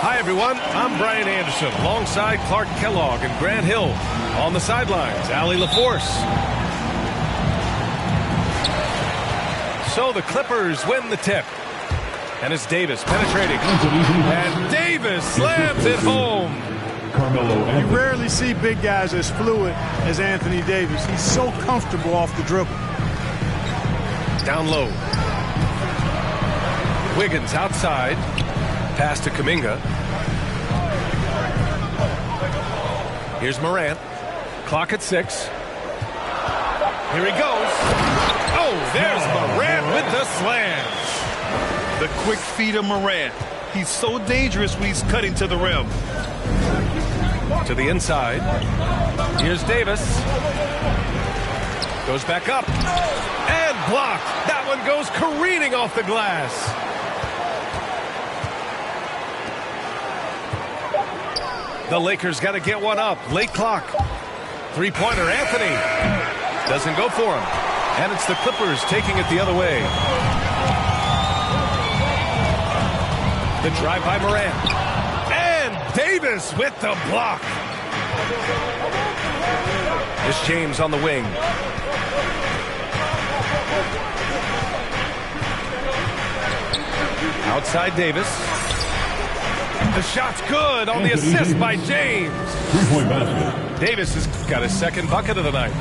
Hi, everyone. I'm Brian Anderson alongside Clark Kellogg and Grant Hill. On the sidelines, Allie LaForce. So the Clippers win the tip. And it's Davis penetrating. And Davis slams it home. You rarely see big guys as fluid as Anthony Davis. He's so comfortable off the dribble. Down low. Wiggins outside. Pass to Kuminga. Here's Morant. Clock at 6. Here he goes. Oh, there's Morant with the slam. The quick feet of Morant. He's so dangerous when he's cutting to the rim. To the inside. Here's Davis. Goes back up. And blocked. That one goes careening off the glass. The Lakers got to get one up. Late clock. Three-pointer, Anthony. Doesn't go for him. And it's the Clippers taking it the other way. The drive by Morant. And Davis with the block. It's James on the wing. Outside Davis. The shot's good on the assist by James. Three-point basket. Davis has got his second bucket of the night.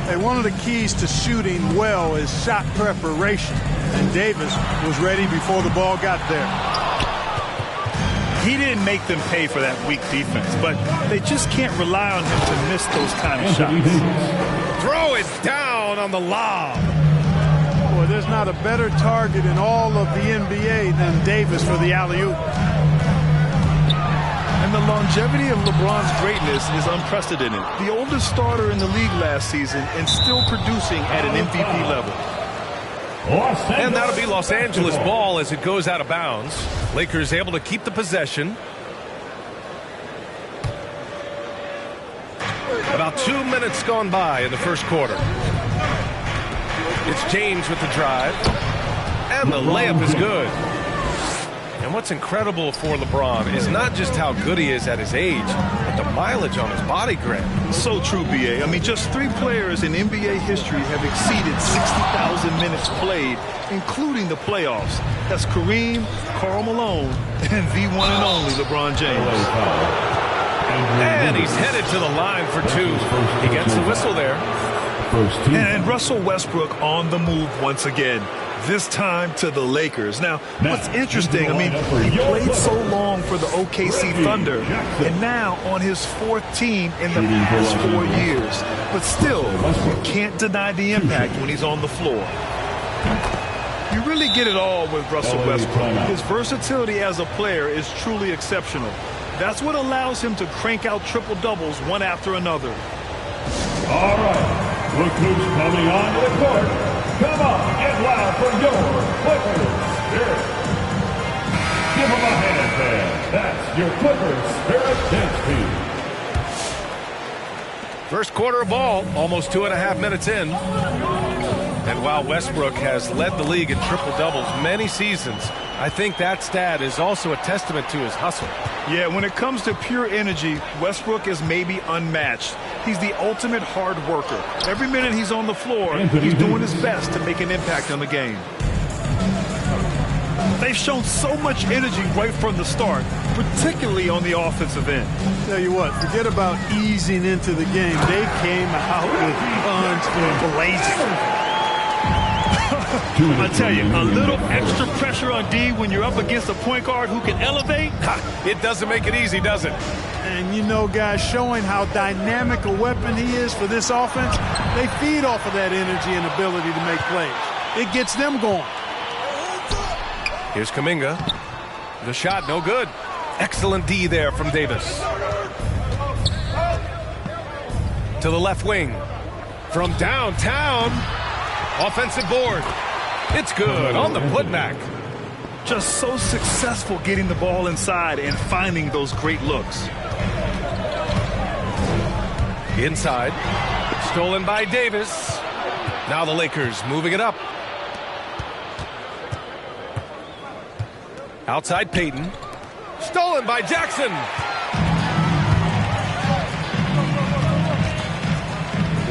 Hey, one of the keys to shooting well is shot preparation. And Davis was ready before the ball got there. He didn't make them pay for that weak defense, but they just can't rely on him to miss those kind of shots. Throw it down on the lob. Boy, there's not a better target in all of the NBA than Davis for the alley-oop. And the longevity of LeBron's greatness is unprecedented. The oldest starter in the league last season and still producing at an MVP level. And that'll be Los Angeles ball as it goes out of bounds. Lakers able to keep the possession. About 2 minutes gone by in the first quarter. It's James with the drive. And the layup is good. And what's incredible for LeBron is not just how good he is at his age, but the mileage on his body, Grant. So true, B.A. I mean, just 3 players in NBA history have exceeded 60,000 minutes played, including the playoffs. That's Kareem, Karl Malone, and the one and only LeBron James. And he's headed to the line for 2. He gets the whistle there. And Russell Westbrook on the move once again. This time to the Lakers. Now, what's interesting, I mean, he played so long for the OKC Thunder, and now on his 4th team in the past 4 years. But still, you can't deny the impact when he's on the floor. You really get it all with Russell Westbrook. His versatility as a player is truly exceptional. That's what allows him to crank out triple-doubles one after another. All right. Look who's coming on to the court. Come on, get loud for your Clippers Spirit. Give them a hand there. That's your Clippers Spirit dance team. First quarter of ball, almost 2.5 minutes in. And while Westbrook has led the league in triple-doubles many seasons, I think that stat is also a testament to his hustle. Yeah, when it comes to pure energy, Westbrook is maybe unmatched. He's the ultimate hard worker. Every minute he's on the floor, he's doing his best to make an impact on the game. They've shown so much energy right from the start, particularly on the offensive end. Tell you what, forget about easing into the game. They came out with guns blazing. I tell you, a little extra pressure on D when you're up against a point guard who can elevate. It doesn't make it easy, does it? And you know, guys, showing how dynamic a weapon he is for this offense, they feed off of that energy and ability to make plays. It gets them going. Here's Kuminga. The shot, no good. Excellent D there from Davis. to the left wing. From downtown, offensive board. It's good on the putback. Just so successful getting the ball inside and finding those great looks. Inside, stolen by Davis. Now the Lakers moving it up. Outside Payton. Stolen by Jackson.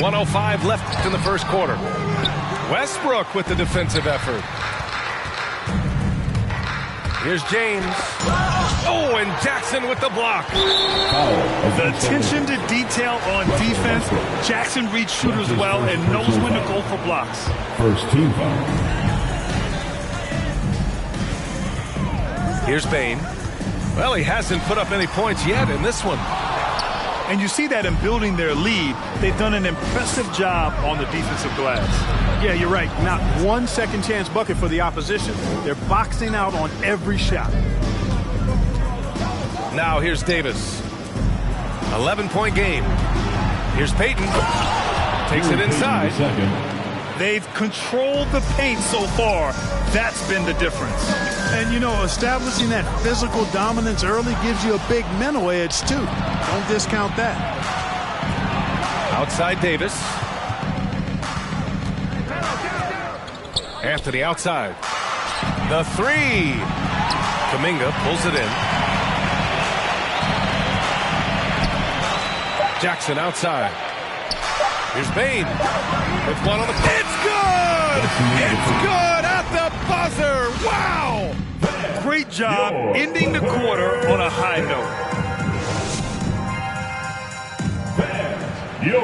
1:05 left in the first quarter. Westbrook with the defensive effort. Here's James. Oh, and Jackson with the block. The attention to detail on defense. Jackson reads shooters well and knows when to go for blocks. First team foul. Here's Bane. Well, he hasn't put up any points yet in this one. And you see that in building their lead, they've done an impressive job on the defensive glass. Yeah, you're right. Not one second chance bucket for the opposition. They're boxing out on every shot. Now here's Davis. 11-point game. Here's Payton. Takes it inside. They've controlled the paint so far. That's been the difference. And, you know, establishing that physical dominance early gives you a big mental edge, too. Don't discount that. Outside Davis. Anthony outside. The three. Kuminga pulls it in. Jackson outside. Here's Bane. With one on the... It's good! It's good at the buzzer! Wow! Great job ending the quarter on a high note. Your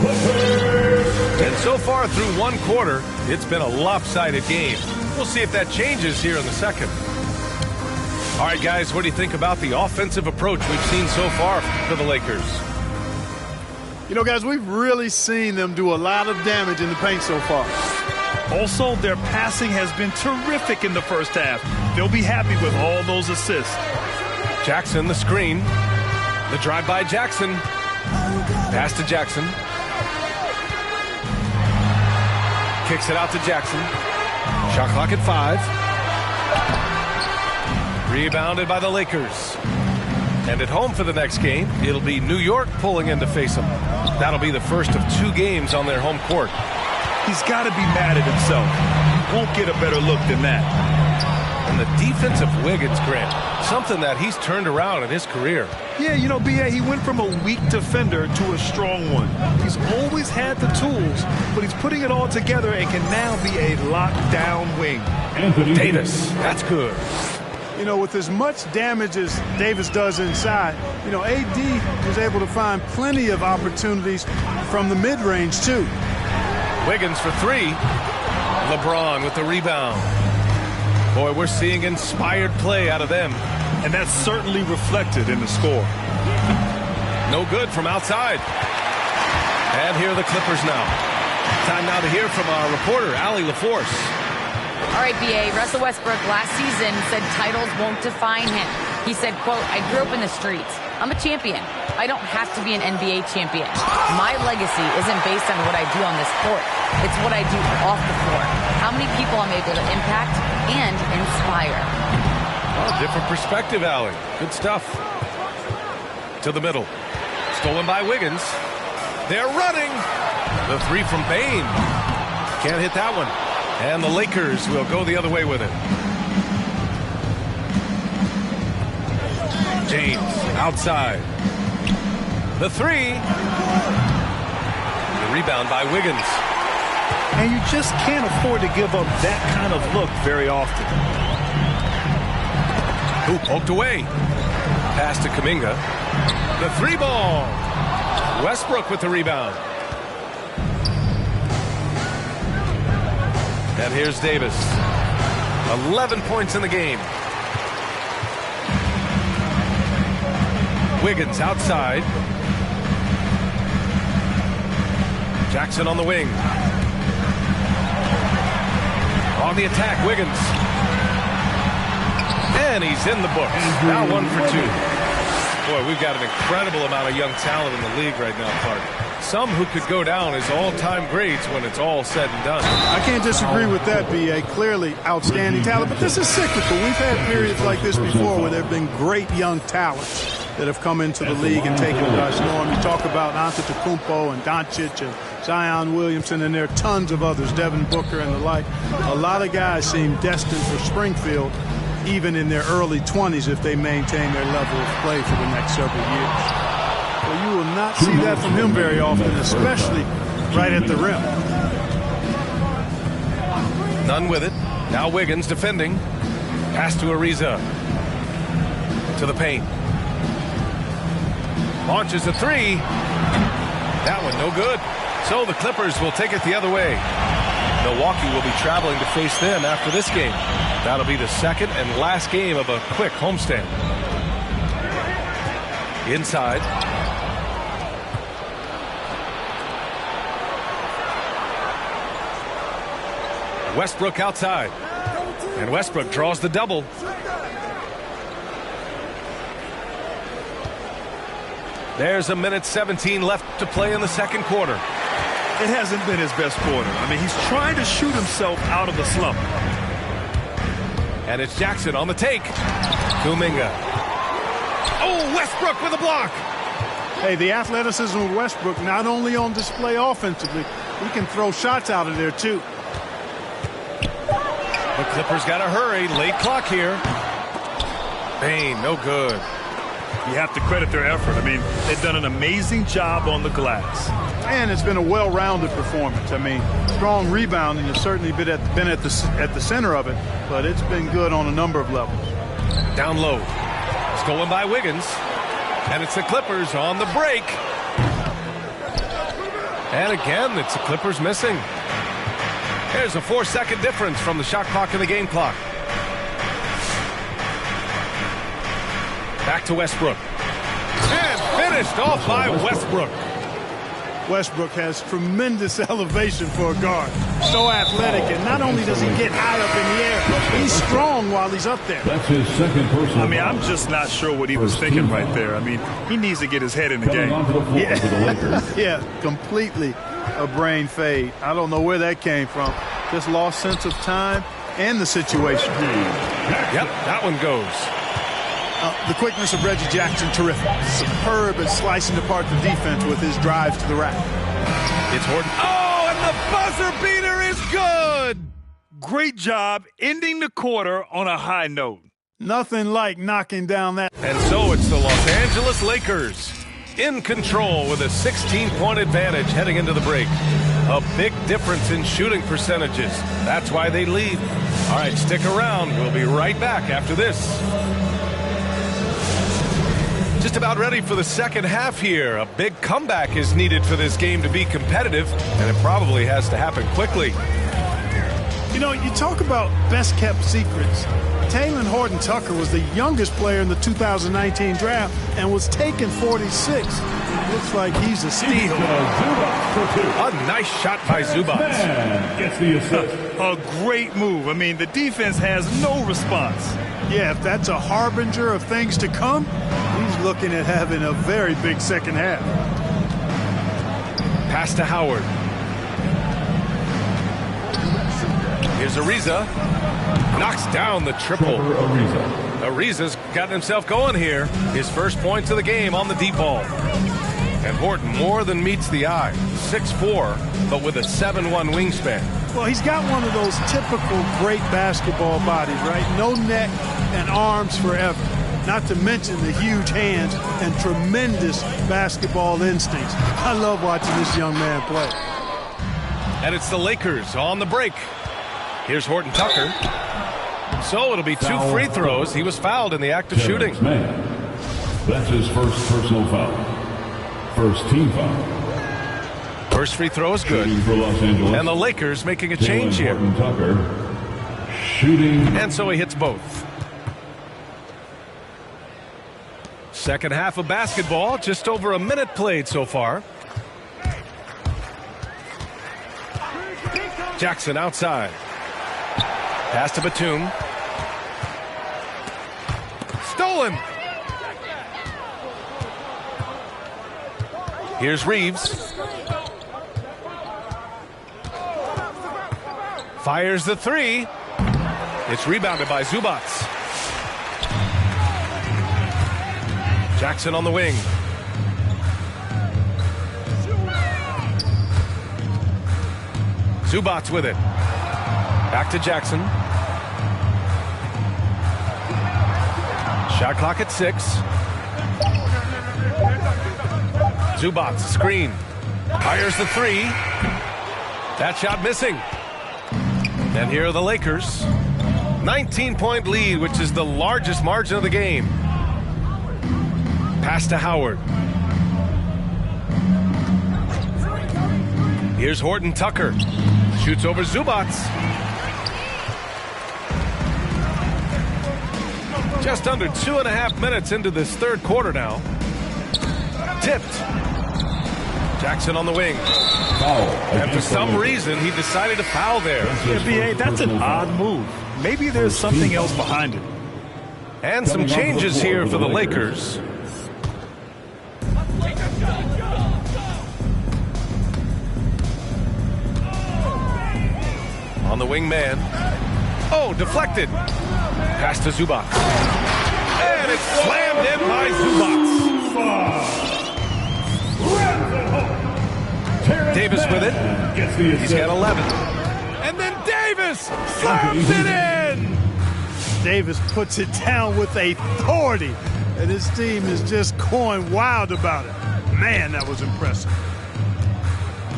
Clippers. And so far through one quarter, it's been a lopsided game. We'll see if that changes here in the second. All right, guys, what do you think about the offensive approach we've seen so far for the Lakers? You know, guys, we've really seen them do a lot of damage in the paint so far. Also, their passing has been terrific in the first half. They'll be happy with all those assists. Jackson, the screen. The drive by Jackson. Pass to Jackson. Kicks it out to Jackson. Shot clock at 5. Rebounded by the Lakers. And at home for the next game, it'll be New York pulling in to face them. That'll be the first of 2 games on their home court. He's got to be mad at himself. He won't get a better look than that. And the defense of Wiggins, Grant, something that he's turned around in his career. Yeah, you know, B.A., he went from a weak defender to a strong one. He's always had the tools, but he's putting it all together and can now be a lockdown wing. Anthony Davis, that's good. You know, with as much damage as Davis does inside, you know, AD was able to find plenty of opportunities from the mid-range, too. Wiggins for 3. LeBron with the rebound. Boy, we're seeing inspired play out of them. And that's certainly reflected in the score. No good from outside. And here are the Clippers now. Time now to hear from our reporter, Allie LaForce. All right, B.A., Russell Westbrook last season said titles won't define him. He said, quote, "I grew up in the streets. I'm a champion. I don't have to be an NBA champion. My legacy isn't based on what I do on this court. It's what I do off the floor. How many people I'm able to impact and inspire." Well, different perspective, Allie. Good stuff. To the middle. Stolen by Wiggins. They're running. The 3 from Bane. Can't hit that one. And the Lakers will go the other way with it. James outside. The 3. The rebound by Wiggins. And you just can't afford to give up that kind of look very often. Who poked away. Pass to Kuminga. The 3 ball. Westbrook with the rebound. And here's Davis. 11 points in the game. Wiggins outside. Jackson on the wing. On the attack, Wiggins. And he's in the books. Now 1 for 2. Boy, we've got an incredible amount of young talent in the league right now, Clark. Some who could go down as all-time grades when it's all said and done. I can't disagree with that, B.A. Clearly outstanding talent, but this is cyclical. We've had periods like this before where there have been great young talents that have come into the league and taken it by storm. You talk about Antetokounmpo and Doncic and Zion Williamson, and there are tons of others, Devin Booker and the like. A lot of guys seem destined for Springfield, even in their early 20s, if they maintain their level of play for the next several years. Well, you will not see that from him very often, especially right at the rim. None with it. Now Wiggins defending. Pass to Ariza. To the paint. Launches a three. That one no good. So the Clippers will take it the other way. Milwaukee will be traveling to face them after this game. That'll be the second and last game of a quick homestand. Inside. Westbrook outside. And Westbrook draws the double. There's a minute 17 left to play in the second quarter. It hasn't been his best quarter. I mean, he's trying to shoot himself out of the slump. And it's Jackson on the take. Kuminga. Oh, Westbrook with a block. Hey, the athleticism of Westbrook not only on display offensively, he can throw shots out of there too. The Clippers got to hurry. Late clock here. Bane, no good. You have to credit their effort. I mean, they've done an amazing job on the glass. And it's been a well-rounded performance. I mean, strong rebounding has certainly been at the center of it, but it's been good on a number of levels. Down low. Stolen by Wiggins. And it's the Clippers on the break. And again, it's the Clippers missing. There's a 4-second difference from the shot clock and the game clock. Back to Westbrook. And finished off by Westbrook. Westbrook has tremendous elevation for a guard. So athletic, and not only does he get high up in the air, he's strong while he's up there. That's his second personal. I mean, I'm just not sure what he was thinking right there. I mean, he needs to get his head in the game. Yeah, completely a brain fade. I don't know where that came from. Just lost sense of time and the situation. Yep, that one goes. The quickness of Reggie Jackson, terrific. Superb at slicing apart the defense with his drives to the rack. It's Horton. Oh, and the buzzer beater is good. Great job ending the quarter on a high note. Nothing like knocking down that. And so it's the Los Angeles Lakers in control with a 16-point advantage heading into the break. A big difference in shooting percentages. That's why they lead. All right, stick around. We'll be right back after this. Just about ready for the second half here. A big comeback is needed for this game to be competitive, and it probably has to happen quickly. You know, you talk about best-kept secrets. Talen Horton-Tucker was the youngest player in the 2019 draft and was taken 46. Looks like he's a steal. A nice shot by Zubac. Gets the assist. A great move. I mean, the defense has no response. Yeah, if that's a harbinger of things to come, he's looking at having a very big second half. Pass to Howard. Here's Ariza. Knocks down the triple. Ariza's gotten himself going here. His first points of the game on the deep ball. And Horton more than meets the eye. 6'4", but with a 7'1" wingspan. Well, he's got one of those typical great basketball bodies, right? No neck and arms forever. Not to mention the huge hands and tremendous basketball instincts. I love watching this young man play. And it's the Lakers on the break. Here's Horton-Tucker. So it'll be 2 free throws. He was fouled in the act of shooting. That's his first personal foul. First team foul. First free throw is good. For Los Angeles. And the Lakers making a change here. Horton-Tucker shooting. And so he hits both. Second half of basketball, just over a minute played so far. Jackson outside. Pass to Batum. Stolen. Here's Reeves. Fires the three. It's rebounded by Zubac. Jackson on the wing. Zubac with it. Back to Jackson. Shot clock at 6. Zubac, screen. Fires the three. That shot missing. And here are the Lakers. 19-point lead, which is the largest margin of the game. Pass to Howard. Here's Horton Tucker. Shoots over Zubac. Just under 2.5 minutes into this third quarter now. Tipped. Jackson on the wing. And for some reason, he decided to foul there. Yeah, B.A., that's an odd move. Maybe there's something else behind it. And some changes here for the Lakers. On the wing man. Oh, deflected. Pass to Zubac. And it's slammed in by Zubac. Davis with it. He's got 11. And then Davis slams it in. Davis puts it down with authority. And his team is just going wild about it. Man, that was impressive.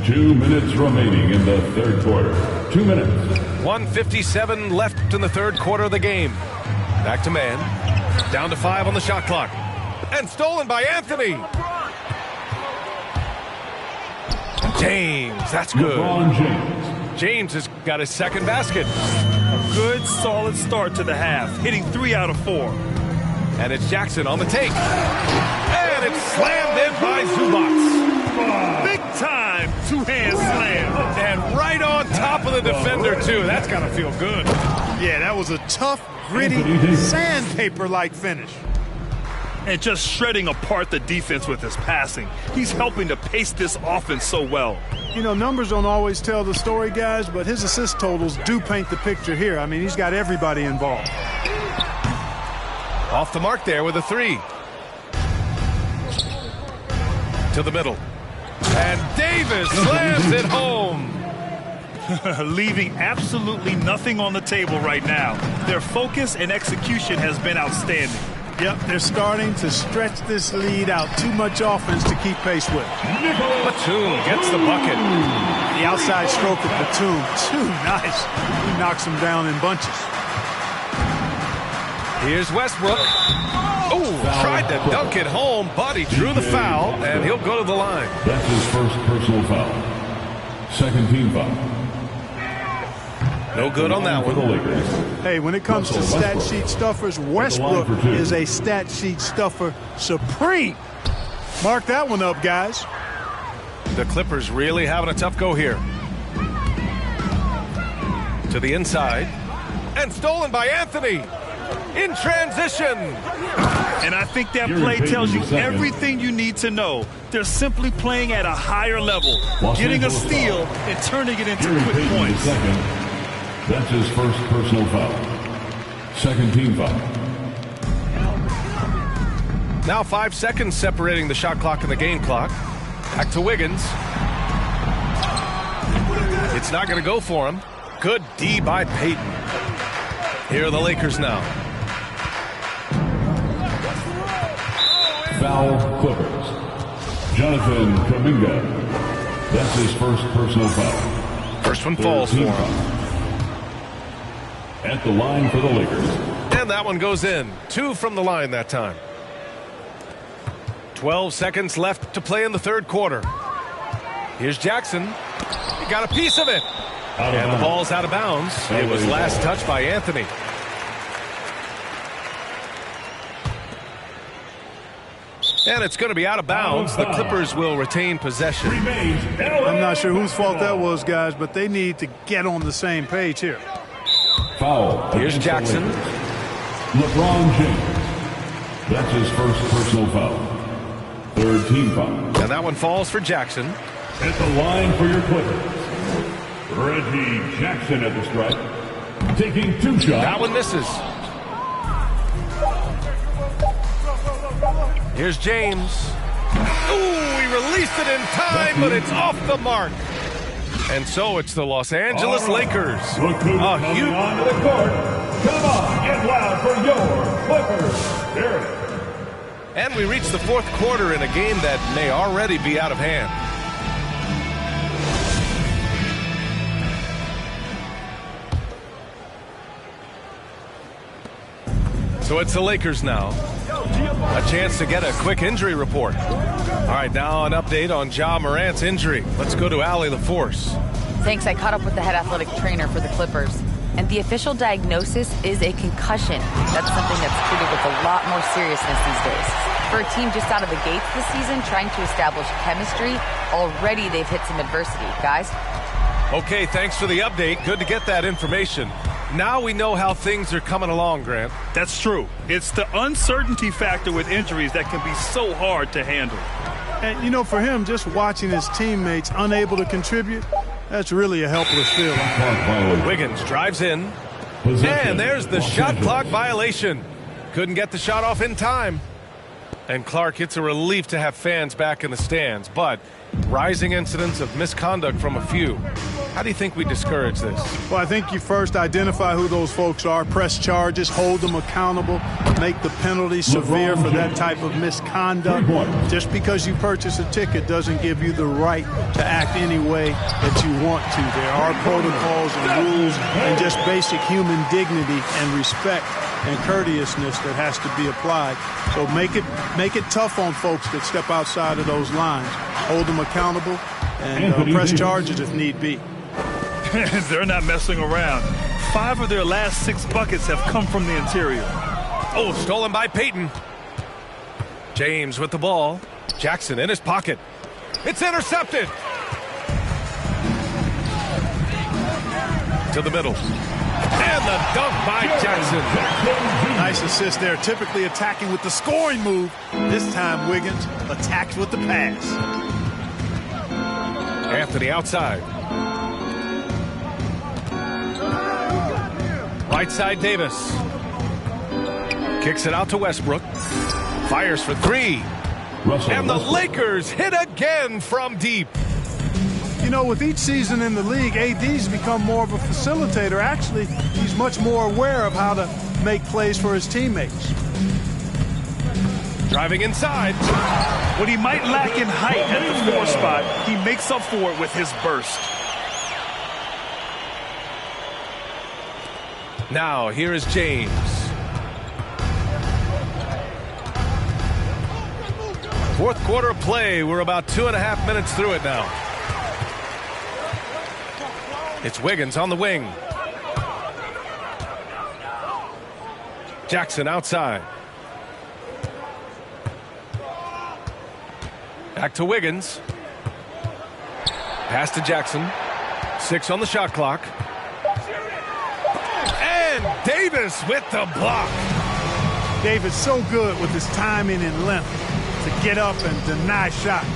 2 minutes remaining in the third quarter. 2 minutes. 1:57 left in the third quarter of the game. Back to man. Down to 5 on the shot clock. And stolen by Anthony. James, that's good. LeBron James. James has got his second basket. A good, solid start to the half, hitting 3 out of 4. And it's Jackson on the take. And it's slammed in by Zubac. Big time two-hand slam. And right on top of the defender, too. That's got to feel good. Yeah, that was a tough, gritty, sandpaper-like finish. And just shredding apart the defense with his passing. He's helping to pace this offense so well. You know, numbers don't always tell the story, guys, but his assist totals do paint the picture here. I mean, he's got everybody involved. Off the mark there with a three. To the middle. And Davis slams it home. Leaving absolutely nothing on the table right now. Their focus and execution has been outstanding. Yep, they're starting to stretch this lead out. Too much offense to keep pace with. Batum gets the bucket. The outside stroke of Batum, too nice. He knocks them down in bunches. Here's Westbrook. Oh, tried to dunk it home, but he drew the foul, and he'll go to the line. That's his first personal foul. Second team foul. No good on that one. Hey, when it comes to stat sheet stuffers, Westbrook is a stat sheet stuffer supreme. Mark that one up, guys. The Clippers really having a tough go here. To the inside. And stolen by Anthony. In transition. And I think that play tells you everything you need to know. They're simply playing at a higher level, getting a steal and turning it into quick points. That's his first personal foul. Second team foul. Now 5 seconds separating the shot clock and the game clock. Back to Wiggins. It's not going to go for him. Good D by Payton. Here are the Lakers now. Foul Clippers. Jonathan Kuminga. That's his first personal foul. First one falls for him. At the line for the Lakers. And that one goes in. 2 from the line that time. 12 seconds left to play in the third quarter. Here's Jackson. He got a piece of it. And the ball's out of bounds. It was last touched by Anthony. And it's going to be out of bounds. The Clippers will retain possession. I'm not sure whose fault that was, guys, but they need to get on the same page here. Foul. Here's Jackson. LeBron James. That's his first personal foul. Third team foul. And And that one falls for Jackson. At the line for your Clippers, Reggie Jackson at the strike, taking 2 shots. That one misses. Here's James. Ooh, he released it in time, but it's off the mark. And so it's the Los Angeles Lakers. Look who's coming onto the court. Come on, get loud for your Clippers. Here it is. And we reach the fourth quarter in a game that may already be out of hand. So it's the Lakers now. A chance to get a quick injury report. All right, now an update on Ja Morant's injury. Let's go to Allie LaForce. Thanks. I caught up with the head athletic trainer for the Clippers. And the official diagnosis is a concussion. That's something that's treated with a lot more seriousness these days. For a team just out of the gates this season, trying to establish chemistry, already they've hit some adversity. Guys? Okay, thanks for the update. Good to get that information. Now we know how things are coming along, Grant. That's true. It's the uncertainty factor with injuries that can be so hard to handle. And, you know, for him, just watching his teammates unable to contribute, that's really a helpless feeling. Wiggins drives in. And there's the shot clock violation. Couldn't get the shot off in time. And Clark, it's a relief to have fans back in the stands, but rising incidents of misconduct from a few. How do you think we discourage this? Well, I think you first identify who those folks are, press charges, hold them accountable, make the penalty severe for that type of misconduct. Just because you purchase a ticket doesn't give you the right to act any way that you want to. There are protocols and rules and just basic human dignity and respect and courteousness that has to be applied. So make it tough on folks that step outside of those lines. Hold them accountable and press charges if need be. They're not messing around. 5 of their last 6 buckets have come from the interior. Oh, stolen by Payton. James with the ball. Jackson in his pocket. It's intercepted. To the middle. And the dunk by Jackson. Nice assist there. Typically attacking with the scoring move. This time Wiggins attacked with the pass. Anthony outside. Right side Davis. Kicks it out to Westbrook. Fires for 3. And the Lakers hit again from deep. You know, with each season in the league, AD's become more of a facilitator. Actually, he's much more aware of how to make plays for his teammates. Driving inside. What he might lack in height at the 4 spot, he makes up for it with his burst. Now, here is James. Fourth quarter of play. We're about 2.5 minutes through it now. It's Wiggins on the wing. Jackson outside. Back to Wiggins. Pass to Jackson. 6 on the shot clock. And Davis with the block. Davis so good with his timing and length to get up and deny shots.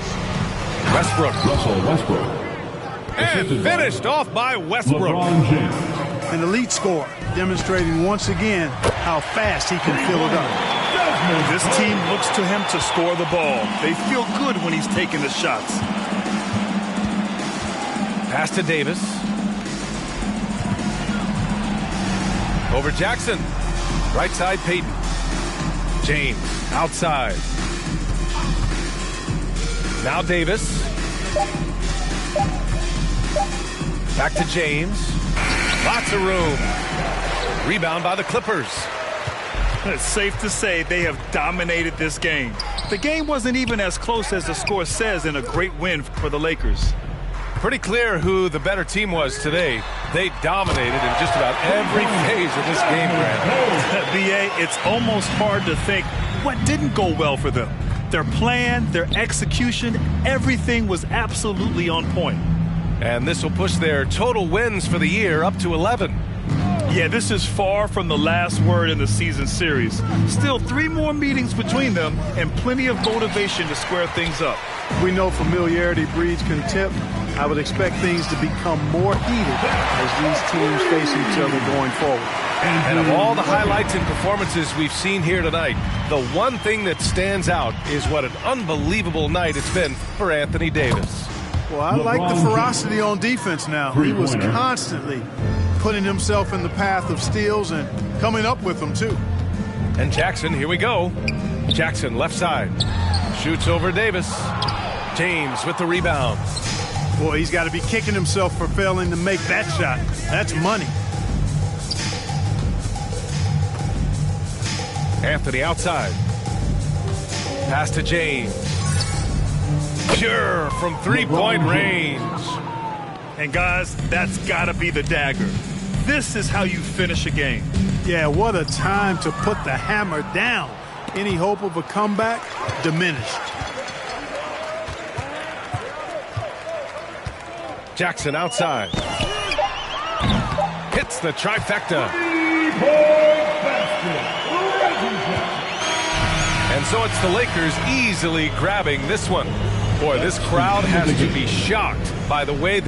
Westbrook. Russell Westbrook. And finished off by Westbrook. LeBron James. An elite scorer, demonstrating once again how fast he can fill it up. This team looks to him to score the ball. They feel good when he's taking the shots. Pass to Davis. Over Jackson. Right side Payton. James outside. Now Davis. Back to James. Lots of room. Rebound by the Clippers. It's safe to say they have dominated this game. The game wasn't even as close as the score says in a great win for the Lakers. Pretty clear who the better team was today. They dominated in just about every phase of this game, Grant. B.A., it's almost hard to think what didn't go well for them. Their plan, their execution, everything was absolutely on point. And this will push their total wins for the year up to 11. Yeah, this is far from the last word in the season series. Still 3 more meetings between them and plenty of motivation to square things up. We know familiarity breeds contempt. I would expect things to become more heated as these teams face each other going forward. And of all the highlights and performances we've seen here tonight, the one thing that stands out is what an unbelievable night it's been for Anthony Davis. Well, I like the ferocity on defense now. He was constantly putting himself in the path of steals and coming up with them, too. And Jackson, here we go. Jackson, left side. Shoots over Davis. James with the rebound. Boy, he's got to be kicking himself for failing to make that shot. That's money. Anthony outside. Pass to James. Pure from three-point range. And guys, that's got to be the dagger. This is how you finish a game. Yeah, what a time to put the hammer down. Any hope of a comeback diminished. Jackson outside. Hits the trifecta. And so it's the Lakers easily grabbing this one. Boy, this crowd has to be shocked by the way